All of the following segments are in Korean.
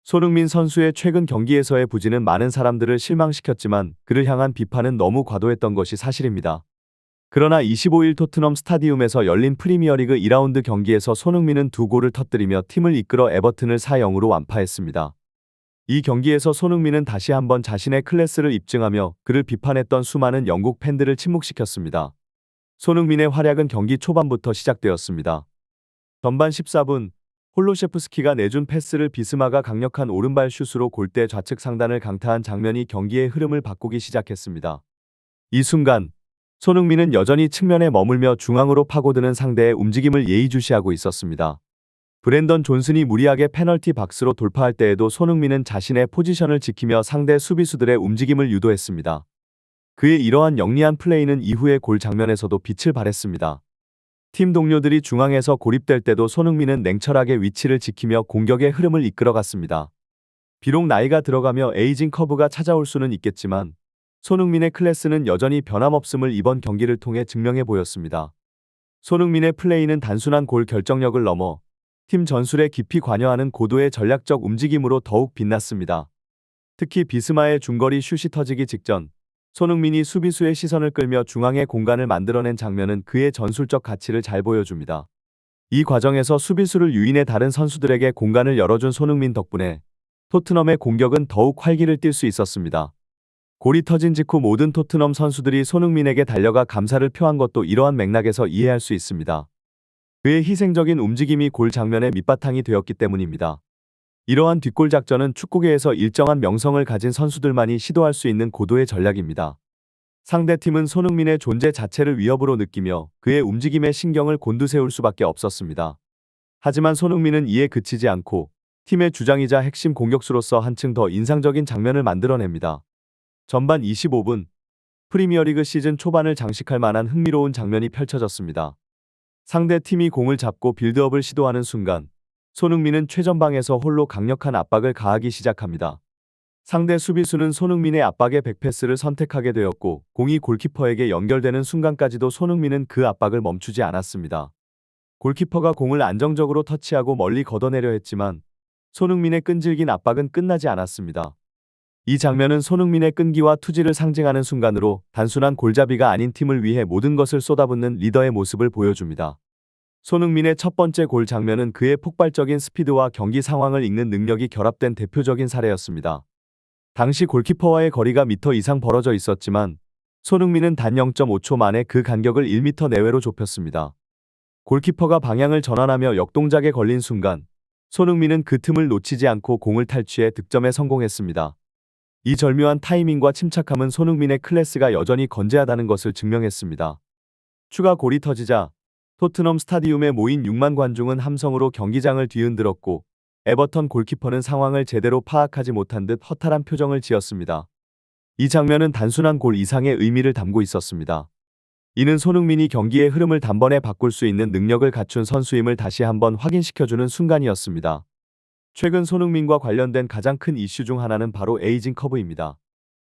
손흥민 선수의 최근 경기에서의 부진은 많은 사람들을 실망시켰지만 그를 향한 비판은 너무 과도했던 것이 사실입니다. 그러나 25일 토트넘 스타디움에서 열린 프리미어리그 2라운드 경기에서 손흥민은 두 골을 터뜨리며 팀을 이끌어 에버튼을 4-0으로 완파했습니다. 이 경기에서 손흥민은 다시 한번 자신의 클래스를 입증하며 그를 비판했던 수많은 영국 팬들을 침묵시켰습니다. 손흥민의 활약은 경기 초반부터 시작되었습니다. 전반 14분 홀로셰프스키가 내준 패스를 비스마가 강력한 오른발 슛으로 골대 좌측 상단을 강타한 장면이 경기의 흐름을 바꾸기 시작했습니다. 이 순간 손흥민은 여전히 측면에 머물며 중앙으로 파고드는 상대의 움직임을 예의주시하고 있었습니다. 브랜던 존슨이 무리하게 페널티 박스로 돌파할 때에도 손흥민은 자신의 포지션을 지키며 상대 수비수들의 움직임을 유도했습니다. 그의 이러한 영리한 플레이는 이후의 골 장면에서도 빛을 발했습니다. 팀 동료들이 중앙에서 고립될 때도 손흥민은 냉철하게 위치를 지키며 공격의 흐름을 이끌어갔습니다. 비록 나이가 들어가며 에이징 커브가 찾아올 수는 있겠지만 손흥민의 클래스는 여전히 변함없음을 이번 경기를 통해 증명해 보였습니다. 손흥민의 플레이는 단순한 골 결정력을 넘어 팀 전술에 깊이 관여하는 고도의 전략적 움직임으로 더욱 빛났습니다. 특히 비스마의 중거리 슛이 터지기 직전 손흥민이 수비수의 시선을 끌며 중앙에 공간을 만들어낸 장면은 그의 전술적 가치를 잘 보여줍니다. 이 과정에서 수비수를 유인해 다른 선수들에게 공간을 열어준 손흥민 덕분에 토트넘의 공격은 더욱 활기를 띨 수 있었습니다. 골이 터진 직후 모든 토트넘 선수들이 손흥민에게 달려가 감사를 표한 것도 이러한 맥락에서 이해할 수 있습니다. 그의 희생적인 움직임이 골 장면의 밑바탕이 되었기 때문입니다. 이러한 뒷골 작전은 축구계에서 일정한 명성을 가진 선수들만이 시도할 수 있는 고도의 전략입니다. 상대팀은 손흥민의 존재 자체를 위협으로 느끼며 그의 움직임에 신경을 곤두세울 수밖에 없었습니다. 하지만 손흥민은 이에 그치지 않고 팀의 주장이자 핵심 공격수로서 한층 더 인상적인 장면을 만들어냅니다. 전반 25분 프리미어리그 시즌 초반을 장식할 만한 흥미로운 장면이 펼쳐졌습니다. 상대 팀이 공을 잡고 빌드업을 시도하는 순간 손흥민은 최전방에서 홀로 강력한 압박을 가하기 시작합니다. 상대 수비수는 손흥민의 압박의 백패스를 선택하게 되었고 공이 골키퍼에게 연결되는 순간까지도 손흥민은 그 압박을 멈추지 않았습니다. 골키퍼가 공을 안정적으로 터치하고 멀리 걷어내려 했지만 손흥민의 끈질긴 압박은 끝나지 않았습니다. 이 장면은 손흥민의 끈기와 투지를 상징하는 순간으로 단순한 골잡이가 아닌 팀을 위해 모든 것을 쏟아붓는 리더의 모습을 보여줍니다. 손흥민의 첫 번째 골 장면은 그의 폭발적인 스피드와 경기 상황을 읽는 능력이 결합된 대표적인 사례였습니다. 당시 골키퍼와의 거리가 미터 이상 벌어져 있었지만 손흥민은 단 0.5초 만에 그 간격을 1m 내외로 좁혔습니다. 골키퍼가 방향을 전환하며 역동작에 걸린 순간 손흥민은 그 틈을 놓치지 않고 공을 탈취해 득점에 성공했습니다. 이 절묘한 타이밍과 침착함은 손흥민의 클래스가 여전히 건재하다는 것을 증명했습니다. 추가 골이 터지자 토트넘 스타디움에 모인 6만 관중은 함성으로 경기장을 뒤흔들었고 에버턴 골키퍼는 상황을 제대로 파악하지 못한 듯 허탈한 표정을 지었습니다. 이 장면은 단순한 골 이상의 의미를 담고 있었습니다. 이는 손흥민이 경기의 흐름을 단번에 바꿀 수 있는 능력을 갖춘 선수임을 다시 한번 확인시켜주는 순간이었습니다. 최근 손흥민과 관련된 가장 큰 이슈 중 하나는 바로 에이징 커브입니다.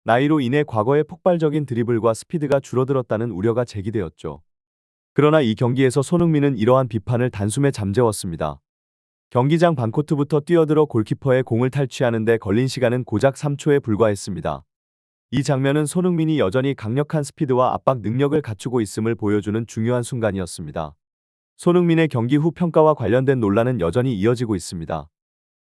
나이로 인해 과거의 폭발적인 드리블과 스피드가 줄어들었다는 우려가 제기되었죠. 그러나 이 경기에서 손흥민은 이러한 비판을 단숨에 잠재웠습니다. 경기장 반코트부터 뛰어들어 골키퍼의 공을 탈취하는 데 걸린 시간은 고작 3초에 불과했습니다. 이 장면은 손흥민이 여전히 강력한 스피드와 압박 능력을 갖추고 있음을 보여주는 중요한 순간이었습니다. 손흥민의 경기 후 평가와 관련된 논란은 여전히 이어지고 있습니다.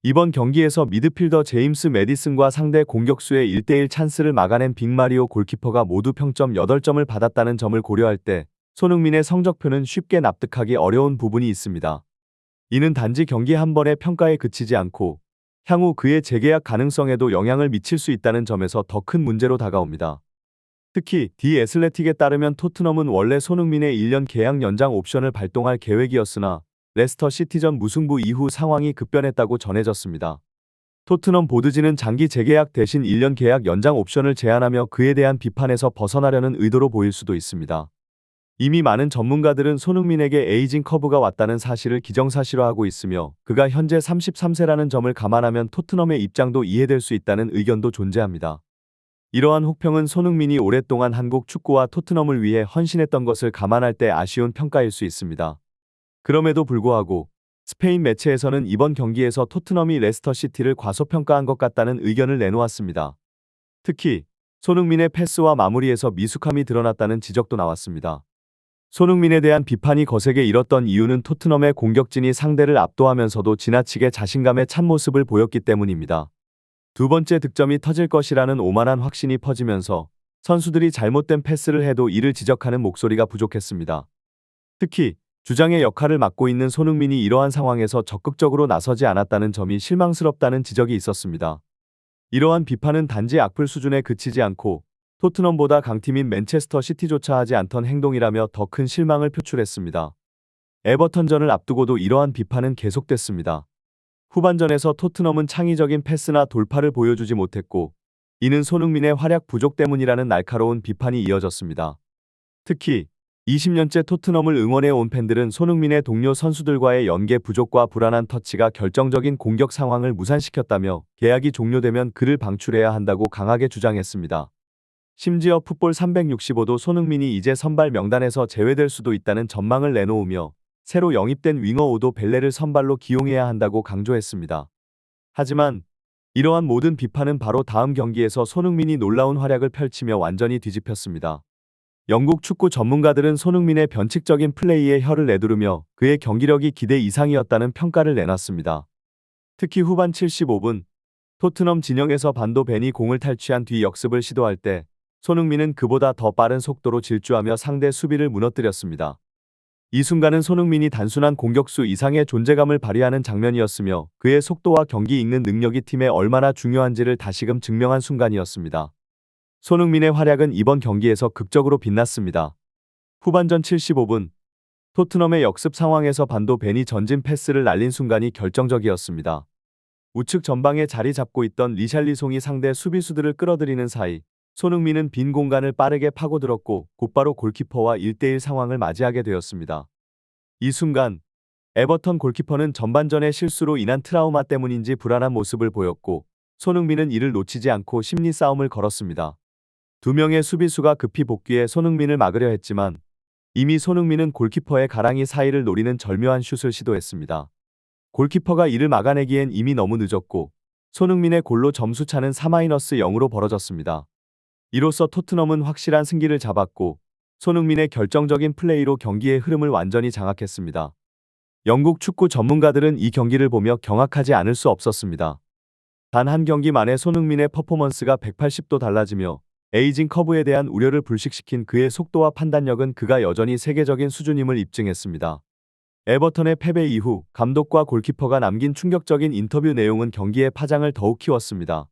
이번 경기에서 미드필더 제임스 매디슨과 상대 공격수의 1대1 찬스를 막아낸 빅마리오 골키퍼가 모두 평점 8점을 받았다는 점을 고려할 때 손흥민의 성적표는 쉽게 납득하기 어려운 부분이 있습니다. 이는 단지 경기 한 번의 평가에 그치지 않고 향후 그의 재계약 가능성에도 영향을 미칠 수 있다는 점에서 더 큰 문제로 다가옵니다. 특히 디 애슬레틱에 따르면 토트넘은 원래 손흥민의 1년 계약 연장 옵션을 발동할 계획이었으나 레스터 시티전 무승부 이후 상황이 급변했다고 전해졌습니다. 토트넘 보드진은 장기 재계약 대신 1년 계약 연장 옵션을 제안하며 그에 대한 비판에서 벗어나려는 의도로 보일 수도 있습니다. 이미 많은 전문가들은 손흥민에게 에이징 커브가 왔다는 사실을 기정사실화하고 있으며 그가 현재 33세라는 점을 감안하면 토트넘의 입장도 이해될 수 있다는 의견도 존재합니다. 이러한 혹평은 손흥민이 오랫동안 한국 축구와 토트넘을 위해 헌신했던 것을 감안할 때 아쉬운 평가일 수 있습니다. 그럼에도 불구하고 스페인 매체에서는 이번 경기에서 토트넘이 레스터시티를 과소평가한 것 같다는 의견을 내놓았습니다. 특히 손흥민의 패스와 마무리에서 미숙함이 드러났다는 지적도 나왔습니다. 손흥민에 대한 비판이 거세게 일었던 이유는 토트넘의 공격진이 상대를 압도하면서도 지나치게 자신감에 찬 모습을 보였기 때문입니다. 두 번째 득점이 터질 것이라는 오만한 확신이 퍼지면서 선수들이 잘못된 패스를 해도 이를 지적하는 목소리가 부족했습니다. 특히 주장의 역할을 맡고 있는 손흥민이 이러한 상황에서 적극적으로 나서지 않았다는 점이 실망스럽다는 지적이 있었습니다. 이러한 비판은 단지 악플 수준에 그치지 않고 토트넘보다 강팀인 맨체스터 시티조차 하지 않던 행동이라며 더 큰 실망을 표출했습니다. 에버턴전을 앞두고도 이러한 비판은 계속됐습니다. 후반전에서 토트넘은 창의적인 패스나 돌파를 보여주지 못했고, 이는 손흥민의 활약 부족 때문이라는 날카로운 비판이 이어졌습니다. 특히 20년째 토트넘을 응원해 온 팬들은 손흥민의 동료 선수들과의 연계 부족과 불안한 터치가 결정적인 공격 상황을 무산시켰다며 계약이 종료되면 그를 방출해야 한다고 강하게 주장했습니다. 심지어 풋볼 365도 손흥민이 이제 선발 명단에서 제외될 수도 있다는 전망을 내놓으며 새로 영입된 윙어 오도 벨레를 선발로 기용해야 한다고 강조했습니다. 하지만 이러한 모든 비판은 바로 다음 경기에서 손흥민이 놀라운 활약을 펼치며 완전히 뒤집혔습니다. 영국 축구 전문가들은 손흥민의 변칙적인 플레이에 혀를 내두르며 그의 경기력이 기대 이상이었다는 평가를 내놨습니다. 특히 후반 75분 토트넘 진영에서 반도 벤이 공을 탈취한 뒤 역습을 시도할 때 손흥민은 그보다 더 빠른 속도로 질주하며 상대 수비를 무너뜨렸습니다. 이 순간은 손흥민이 단순한 공격수 이상의 존재감을 발휘하는 장면이었으며 그의 속도와 경기 읽는 능력이 팀에 얼마나 중요한지를 다시금 증명한 순간이었습니다. 손흥민의 활약은 이번 경기에서 극적으로 빛났습니다. 후반전 75분 토트넘의 역습 상황에서 반도 벤이 전진 패스를 날린 순간이 결정적이었습니다. 우측 전방에 자리 잡고 있던 리샬리송이 상대 수비수들을 끌어들이는 사이 손흥민은 빈 공간을 빠르게 파고들었고 곧바로 골키퍼와 1대1 상황을 맞이하게 되었습니다. 이 순간 에버턴 골키퍼는 전반전의 실수로 인한 트라우마 때문인지 불안한 모습을 보였고 손흥민은 이를 놓치지 않고 심리 싸움을 걸었습니다. 두 명의 수비수가 급히 복귀해 손흥민을 막으려 했지만 이미 손흥민은 골키퍼의 가랑이 사이를 노리는 절묘한 슛을 시도했습니다. 골키퍼가 이를 막아내기엔 이미 너무 늦었고 손흥민의 골로 점수차는 4-0으로 벌어졌습니다. 이로써 토트넘은 확실한 승기를 잡았고 손흥민의 결정적인 플레이로 경기의 흐름을 완전히 장악했습니다. 영국 축구 전문가들은 이 경기를 보며 경악하지 않을 수 없었습니다. 단 한 경기 만에 손흥민의 퍼포먼스가 180도 달라지며 에이징 커브에 대한 우려를 불식시킨 그의 속도와 판단력은 그가 여전히 세계적인 수준임을 입증했습니다. 에버턴의 패배 이후 감독과 골키퍼가 남긴 충격적인 인터뷰 내용은 경기의 파장을 더욱 키웠습니다.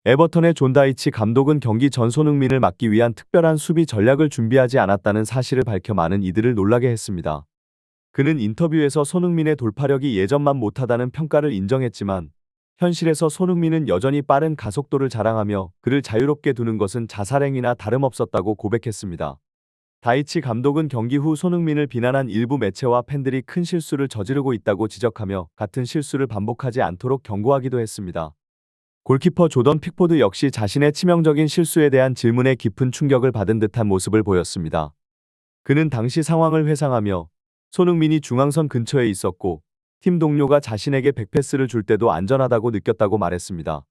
에버턴의 존 다이치 감독은 경기 전 손흥민을 막기 위한 특별한 수비 전략을 준비하지 않았다는 사실을 밝혀 많은 이들을 놀라게 했습니다. 그는 인터뷰에서 손흥민의 돌파력이 예전만 못하다는 평가를 인정했지만 현실에서 손흥민은 여전히 빠른 가속도를 자랑하며 그를 자유롭게 두는 것은 자살행위나 다름없었다고 고백했습니다. 다이치 감독은 경기 후 손흥민을 비난한 일부 매체와 팬들이 큰 실수를 저지르고 있다고 지적하며 같은 실수를 반복하지 않도록 경고하기도 했습니다. 골키퍼 조던 픽포드 역시 자신의 치명적인 실수에 대한 질문에 깊은 충격을 받은 듯한 모습을 보였습니다. 그는 당시 상황을 회상하며 손흥민이 중앙선 근처에 있었고 팀 동료가 자신에게 백패스를 줄 때도 안전하다고 느꼈다고 말했습니다.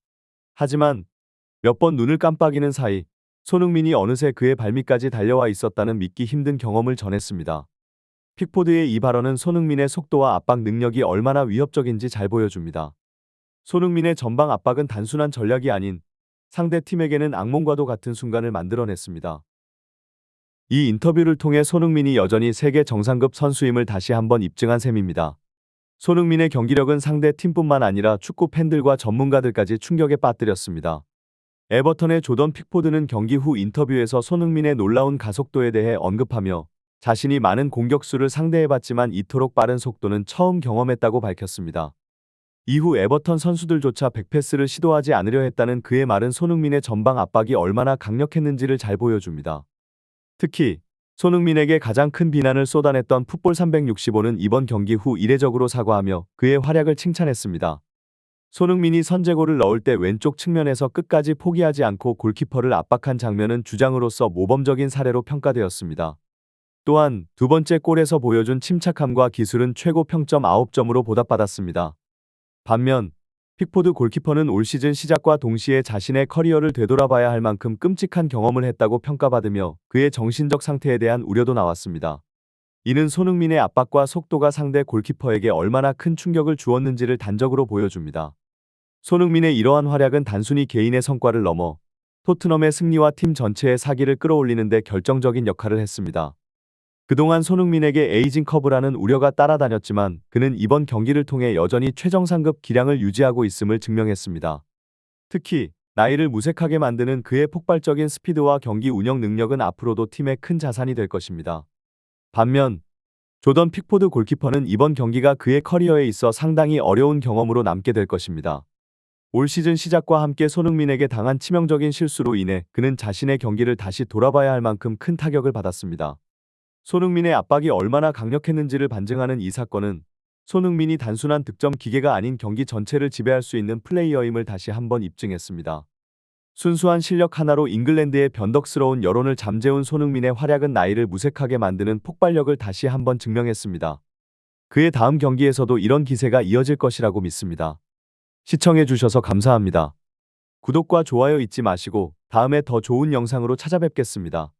하지만 몇 번 눈을 깜빡이는 사이 손흥민이 어느새 그의 발밑까지 달려와 있었다는 믿기 힘든 경험을 전했습니다. 픽포드의 이 발언은 손흥민의 속도와 압박 능력이 얼마나 위협적인지 잘 보여줍니다. 손흥민의 전방 압박은 단순한 전략이 아닌 상대 팀에게는 악몽과도 같은 순간을 만들어냈습니다. 이 인터뷰를 통해 손흥민이 여전히 세계 정상급 선수임을 다시 한번 입증한 셈입니다. 손흥민의 경기력은 상대 팀뿐만 아니라 축구 팬들과 전문가들까지 충격에 빠뜨렸습니다. 에버턴의 조던 픽포드는 경기 후 인터뷰에서 손흥민의 놀라운 가속도에 대해 언급하며 자신이 많은 공격수를 상대해봤지만 이토록 빠른 속도는 처음 경험했다고 밝혔습니다. 이후 에버턴 선수들조차 백패스를 시도하지 않으려 했다는 그의 말은 손흥민의 전방 압박이 얼마나 강력했는지를 잘 보여줍니다. 특히 손흥민에게 가장 큰 비난을 쏟아냈던 풋볼 365는 이번 경기 후 이례적으로 사과하며 그의 활약을 칭찬했습니다. 손흥민이 선제골을 넣을 때 왼쪽 측면에서 끝까지 포기하지 않고 골키퍼를 압박한 장면은 주장으로서 모범적인 사례로 평가되었습니다. 또한 두 번째 골에서 보여준 침착함과 기술은 최고 평점 9점으로 보답받았습니다. 반면 픽포드 골키퍼는 올 시즌 시작과 동시에 자신의 커리어를 되돌아봐야 할 만큼 끔찍한 경험을 했다고 평가받으며 그의 정신적 상태에 대한 우려도 나왔습니다. 이는 손흥민의 압박과 속도가 상대 골키퍼에게 얼마나 큰 충격을 주었는지를 단적으로 보여줍니다. 손흥민의 이러한 활약은 단순히 개인의 성과를 넘어 토트넘의 승리와 팀 전체의 사기를 끌어올리는 데 결정적인 역할을 했습니다. 그동안 손흥민에게 에이징 커브라는 우려가 따라다녔지만 그는 이번 경기를 통해 여전히 최정상급 기량을 유지하고 있음을 증명했습니다. 특히 나이를 무색하게 만드는 그의 폭발적인 스피드와 경기 운영 능력은 앞으로도 팀의 큰 자산이 될 것입니다. 반면 조던 픽포드 골키퍼는 이번 경기가 그의 커리어에 있어 상당히 어려운 경험으로 남게 될 것입니다. 올 시즌 시작과 함께 손흥민에게 당한 치명적인 실수로 인해 그는 자신의 경기를 다시 돌아봐야 할 만큼 큰 타격을 받았습니다. 손흥민의 압박이 얼마나 강력했는지를 반증하는 이 사건은 손흥민이 단순한 득점 기계가 아닌 경기 전체를 지배할 수 있는 플레이어임을 다시 한번 입증했습니다. 순수한 실력 하나로 잉글랜드의 변덕스러운 여론을 잠재운 손흥민의 활약은 나이를 무색하게 만드는 폭발력을 다시 한번 증명했습니다. 그의 다음 경기에서도 이런 기세가 이어질 것이라고 믿습니다. 시청해주셔서 감사합니다. 구독과 좋아요 잊지 마시고 다음에 더 좋은 영상으로 찾아뵙겠습니다.